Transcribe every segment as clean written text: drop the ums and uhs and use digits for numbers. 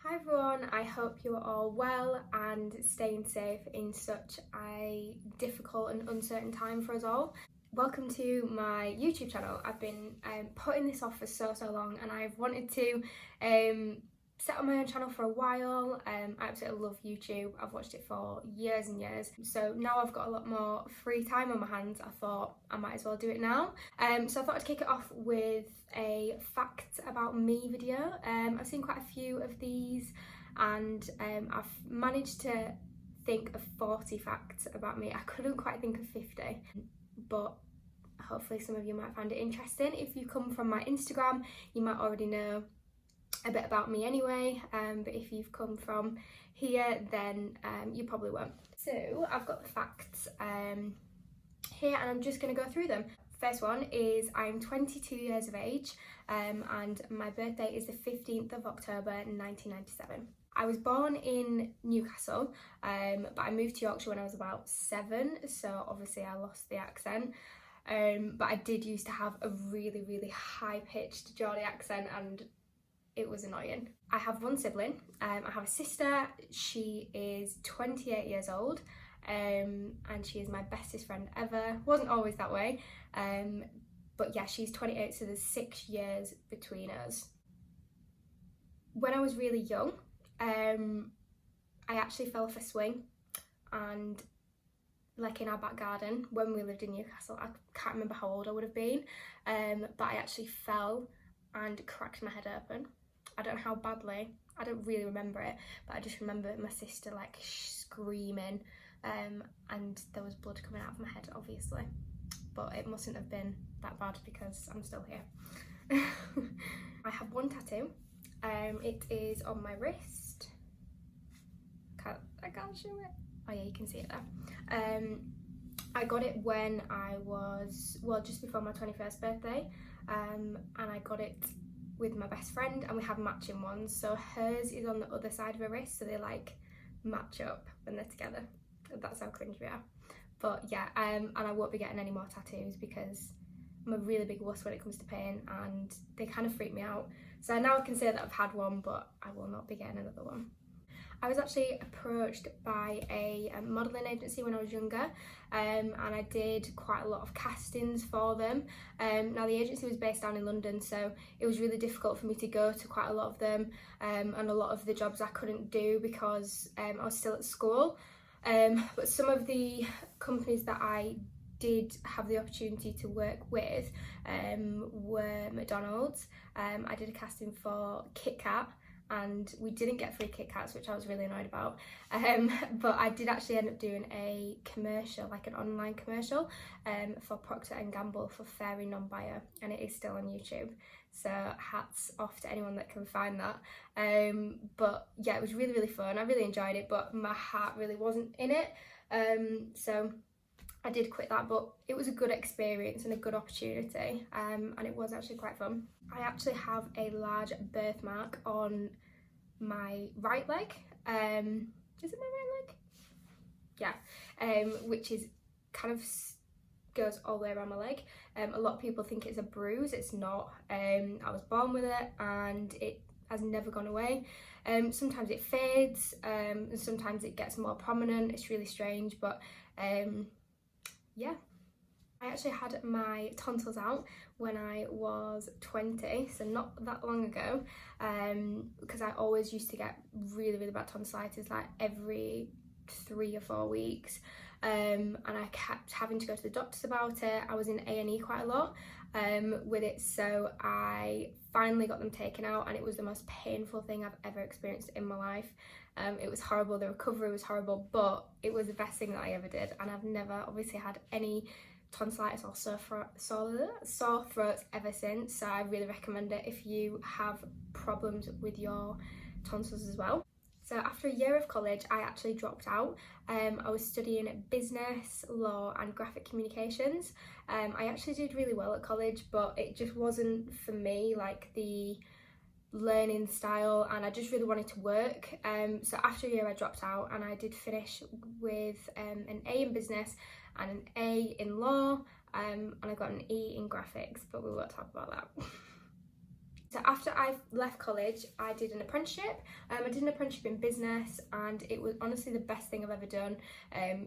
Hi everyone, I hope you are all well and staying safe in such a difficult and uncertain time for us all. Welcome to my YouTube channel. I've been putting this off for so long, and I've wanted to set up my own channel for a while. I absolutely love YouTube. I've watched it for years and years. So now I've got a lot more free time on my hands, I thought I might as well do it now. So I thought I'd kick it off with a fact about me video. I've seen quite a few of these, and I've managed to think of 40 facts about me. I couldn't quite think of 50, but hopefully some of you might find it interesting. If you come from my Instagram, you might already know a bit about me anyway, but if you've come from here, then you probably won't. So I've got the facts here, and I'm just going to go through them. First one is I'm 22 years of age, and my birthday is the 15th of October 1997. I was born in Newcastle, but I moved to Yorkshire when I was about 7, so obviously I lost the accent. But I did used to have a really high-pitched Geordie accent, and it was annoying. I have one sibling. I have a sister. She is 28 years old, and she is my bestest friend ever. Wasn't always that way, but yeah, she's 28, so there's 6 years between us. When I was really young, I actually fell off a swing, and like in our back garden when we lived in Newcastle. I can't remember how old I would have been, but I actually fell and cracked my head open. I don't know how badly, I don't really remember it, but I just remember my sister like screaming, and there was blood coming out of my head obviously, but it mustn't have been that bad because I'm still here. I have one tattoo. It is on my wrist. I can't show it. Oh yeah, you can see it there. I got it when I was, well, just before my 21st birthday, and I got it with my best friend, and we have matching ones. So hers is on the other side of her wrist, so they like match up when they're together. That's how cringe we are. But yeah, and I won't be getting any more tattoos because I'm a really big wuss when it comes to pain, and they kind of freak me out. So now I can say that I've had one, but I will not be getting another one. I was actually approached by a modelling agency when I was younger, and I did quite a lot of castings for them. Now the agency was based down in London, so it was really difficult for me to go to quite a lot of them, and a lot of the jobs I couldn't do because I was still at school. But some of the companies that I did have the opportunity to work with were McDonald's. I did a casting for Kit Kat, and we didn't get free Kit Kats, which I was really annoyed about, but I did actually end up doing a commercial, like an online commercial, for Procter & Gamble for Fairy Non-Bio, and it is still on YouTube, so hats off to anyone that can find that. But yeah, it was really fun. I really enjoyed it, but my heart really wasn't in it, so I did quit that, but it was a good experience and a good opportunity, and it was actually quite fun. I actually have a large birthmark on my right leg. Is it my right leg? Yeah, which is kind of goes all the way around my leg. A lot of people think it's a bruise. It's not. I was born with it, and it has never gone away. Sometimes it fades, and sometimes it gets more prominent. It's really strange, but yeah. I actually had my tonsils out when I was 20, so not that long ago, because I always used to get really bad tonsillitis like every 3 or 4 weeks, and I kept having to go to the doctors about it. I was in A&E quite a lot with it, so I finally got them taken out, and it was the most painful thing I've ever experienced in my life. It was horrible, the recovery was horrible, but it was the best thing that I ever did, and I've never obviously had any tonsillitis or sore throats ever since, so I really recommend it if you have problems with your tonsils as well. So after a year of college, I actually dropped out. I was studying business, law and graphic communications. I actually did really well at college, but it just wasn't for me, like the learning style, and I just really wanted to work. So after a year I dropped out, and I did finish with an A in business and an A in law, and I got an E in graphics, but we won't talk about that. So after I left college, I did an apprenticeship. I did an apprenticeship in business, and it was honestly the best thing I've ever done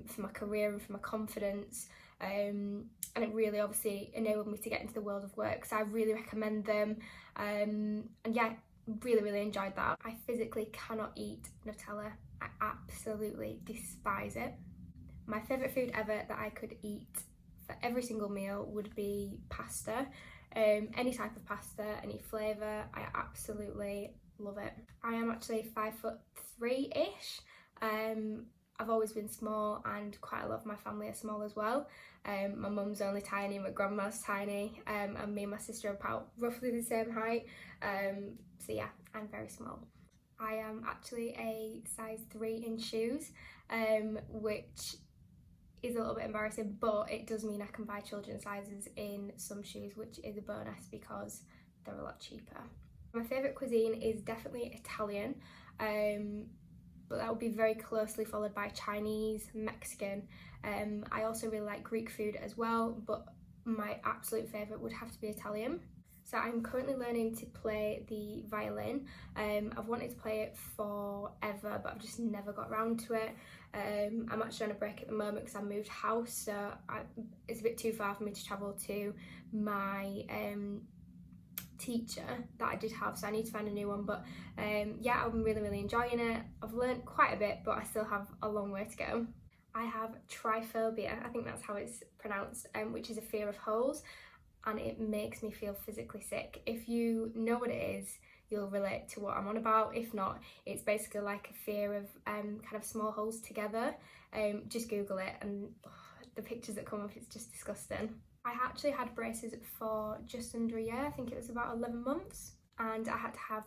for my career and for my confidence. And it really obviously enabled me to get into the world of work. So I really recommend them. And yeah, really enjoyed that. I physically cannot eat Nutella. I absolutely despise it. My favourite food ever that I could eat for every single meal would be pasta. Any type of pasta, any flavour, I absolutely love it. I am actually 5'3" ish. I've always been small, and quite a lot of my family are small as well. My mum's only tiny, my grandma's tiny, and me and my sister are about roughly the same height. So yeah, I'm very small. I am actually a size 3 in shoes, which is a little bit embarrassing, but it does mean I can buy children's sizes in some shoes, which is a bonus because they're a lot cheaper. My favourite cuisine is definitely Italian, but that would be very closely followed by Chinese, Mexican. I also really like Greek food as well, but my absolute favourite would have to be Italian. So I'm currently learning to play the violin. I've wanted to play it forever, but I've just never got around to it. I'm actually on a break at the moment because I moved house, so it's a bit too far for me to travel to my teacher that I did have, so I need to find a new one. But yeah, I'm really enjoying it. I've learnt quite a bit, but I still have a long way to go. I have tryphobia, I think that's how it's pronounced, which is a fear of holes, and it makes me feel physically sick. If you know what it is, you'll relate to what I'm on about. If not, it's basically like a fear of kind of small holes together. Just Google it, and the pictures that come up, it's just disgusting. I actually had braces for just under a year. I think it was about 11 months, and I had to have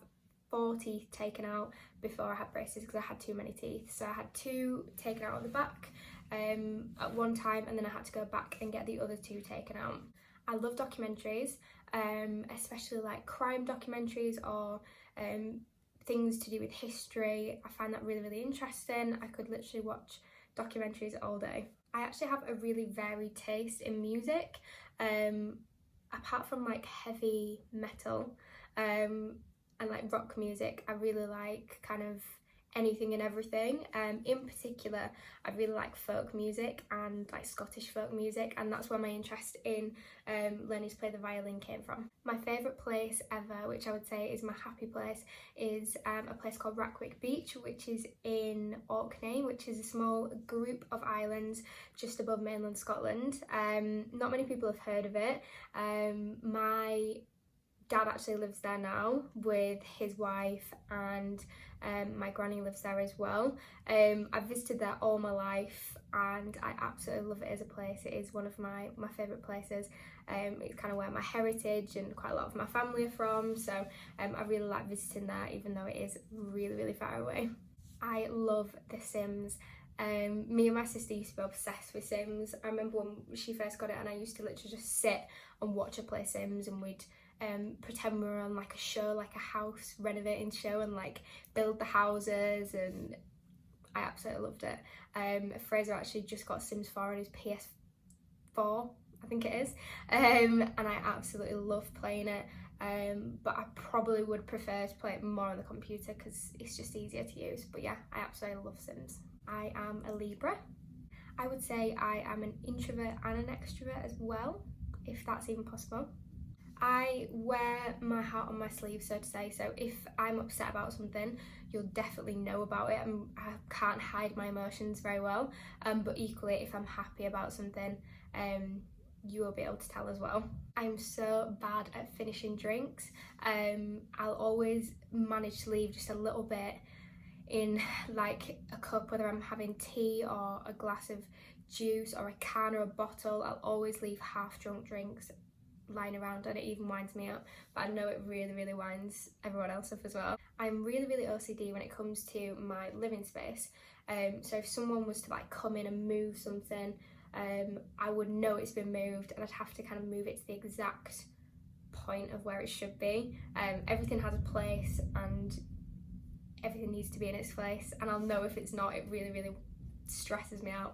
4 teeth taken out before I had braces because I had too many teeth. So I had 2 taken out at the back at one time, and then I had to go back and get the other 2 taken out. I love documentaries, especially like crime documentaries or things to do with history. I find that really interesting. I could literally watch documentaries all day. I actually have a really varied taste in music, apart from like heavy metal and like rock music. I really like kind of anything and everything. In particular, I really like folk music and like Scottish folk music, and that's where my interest in learning to play the violin came from. My favourite place ever, which I would say is my happy place, is a place called Rackwick Beach, which is in Orkney, which is a small group of islands just above mainland Scotland. Not many people have heard of it. My dad actually lives there now with his wife, and my granny lives there as well. I've visited there all my life, and I absolutely love it as a place. It is one of my favourite places. It's kind of where my heritage and quite a lot of my family are from, so I really like visiting there, even though it is really far away. I love The Sims. Me and my sister used to be obsessed with Sims. I remember when she first got it, and I used to literally just sit and watch her play Sims, and we'd pretend we were on like a show, like a house renovating show, and like build the houses, and I absolutely loved it. Fraser actually just got Sims 4 on his PS4, I think it is, and I absolutely love playing it, but I probably would prefer to play it more on the computer because it's just easier to use. But yeah, I absolutely love Sims. I am a Libra. I would say I am an introvert and an extrovert as well, if that's even possible. I wear my heart on my sleeve, so to say, so if I'm upset about something, you'll definitely know about it. I can't hide my emotions very well, but equally, if I'm happy about something, you will be able to tell as well. I'm so bad at finishing drinks. I'll always manage to leave just a little bit in like a cup, whether I'm having tea or a glass of juice or a can or a bottle. I'll always leave half drunk drinks lying around, and it even winds me up, but I know it really winds everyone else up as well. I'm really OCD when it comes to my living space, so if someone was to like come in and move something, I would know it's been moved, and I'd have to kind of move it to the exact point of where it should be. Everything has a place, and everything needs to be in its place, and I'll know if it's not. It really stresses me out,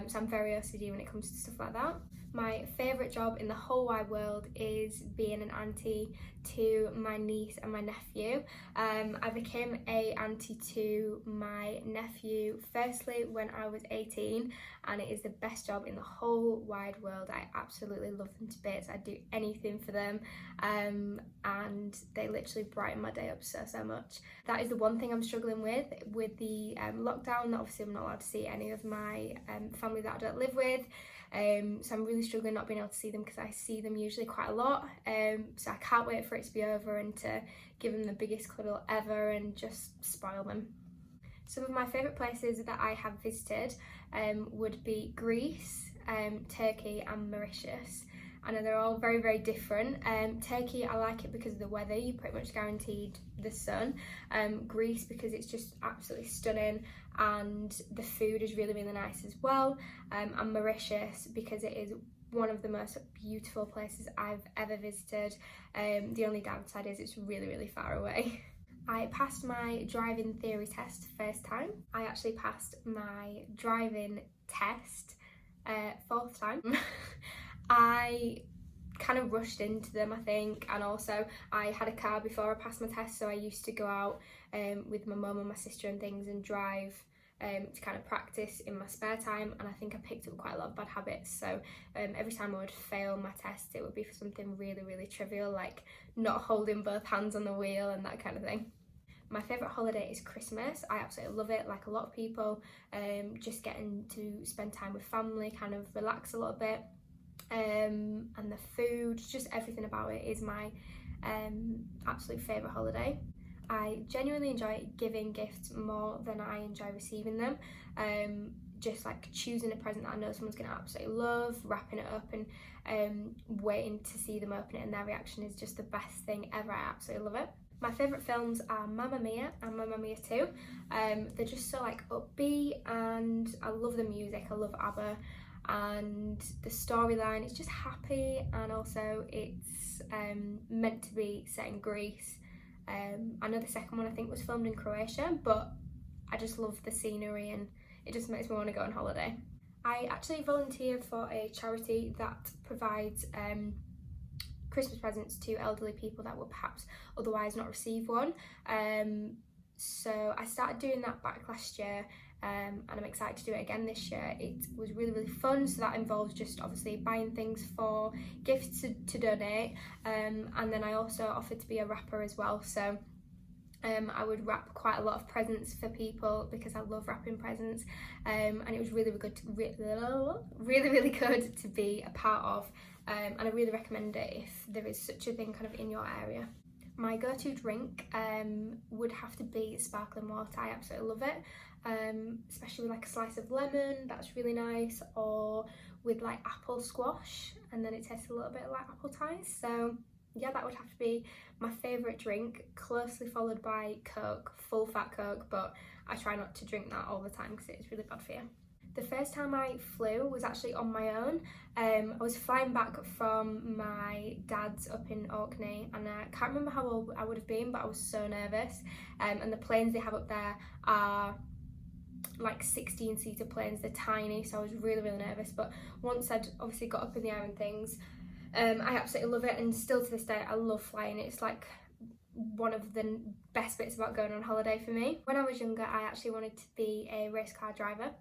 so I'm very OCD when it comes to stuff like that. My favourite job in the whole wide world is being an auntie to my niece and my nephew. I became a auntie to my nephew firstly when I was 18, and it is the best job in the whole wide world. I absolutely love them to bits. I'd do anything for them, and they literally brighten my day up so much. That is the one thing I'm struggling with the lockdown. Obviously I'm not allowed to see any of my family that I don't live with. So I'm really struggling not being able to see them, because I see them usually quite a lot. So I can't wait for it to be over and to give them the biggest cuddle ever and just spoil them. Some of my favourite places that I have visited would be Greece, Turkey and Mauritius. I know they're all very different. Turkey, I like it because of the weather, you're pretty much guaranteed the sun. Greece, because it's just absolutely stunning and the food is really nice as well. And Mauritius, because it is one of the most beautiful places I've ever visited. The only downside is it's really far away. I passed my driving theory test first time. I actually passed my driving test fourth time. I kind of rushed into them, I think, and also I had a car before I passed my test, so I used to go out with my mum and my sister and things and drive to kind of practice in my spare time, and I think I picked up quite a lot of bad habits. So every time I would fail my test, it would be for something really trivial, like not holding both hands on the wheel and that kind of thing. My favourite holiday is Christmas. I absolutely love it, like a lot of people, just getting to spend time with family, kind of relax a little bit. And the food, just everything about it is my absolute favourite holiday. I genuinely enjoy giving gifts more than I enjoy receiving them. Just like choosing a present that I know someone's going to absolutely love, wrapping it up and waiting to see them open it, and their reaction is just the best thing ever. I absolutely love it. My favourite films are Mamma Mia and Mamma Mia 2. They're just so like upbeat, and I love the music. I love ABBA. And the storyline is just happy, and also it's meant to be set in Greece. I know the second one I think was filmed in Croatia, but I just love the scenery and it just makes me want to go on holiday. I actually volunteer for a charity that provides Christmas presents to elderly people that would perhaps otherwise not receive one. So I started doing that back last year, and I'm excited to do it again this year. It was really fun. So that involves just obviously buying things for gifts to donate, and then I also offered to be a wrapper as well. So I would wrap quite a lot of presents for people because I love wrapping presents, and it was really good to be a part of, and I really recommend it if there is such a thing kind of in your area. My go-to drink would have to be sparkling water. I absolutely love it, especially with like a slice of lemon, that's really nice, or with like apple squash, and then it tastes a little bit like apple ties. So yeah, that would have to be my favourite drink, closely followed by Coke, full fat Coke, but I try not to drink that all the time because it's really bad for you. The first time I flew was actually on my own. I was flying back from my dad's up in Orkney, and I can't remember how old I would have been, but I was so nervous. And the planes they have up there are like 16-seater planes, they're tiny, so I was really nervous. But once I'd obviously got up in the air and things, I absolutely love it, and still to this day I love flying. It's like one of the best bits about going on holiday for me. When I was younger, I actually wanted to be a race car driver.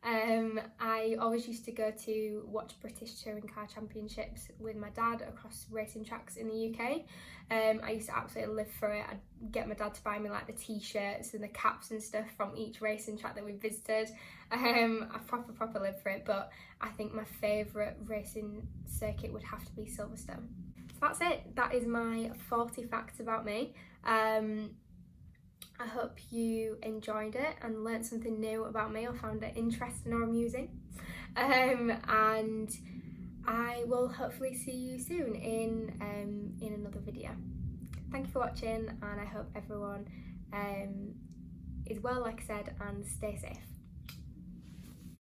I always used to go to watch British touring car championships with my dad across racing tracks in the UK. I used to absolutely live for it. I'd get my dad to buy me like the t-shirts and the caps and stuff from each racing track that we visited. I proper lived for it, but I think my favourite racing circuit would have to be Silverstone. So that's it. That is my 40 facts about me. I hope you enjoyed it and learnt something new about me or found it interesting or amusing. And I will hopefully see you soon in another video. Thank you for watching, and I hope everyone is well, like I said, and stay safe.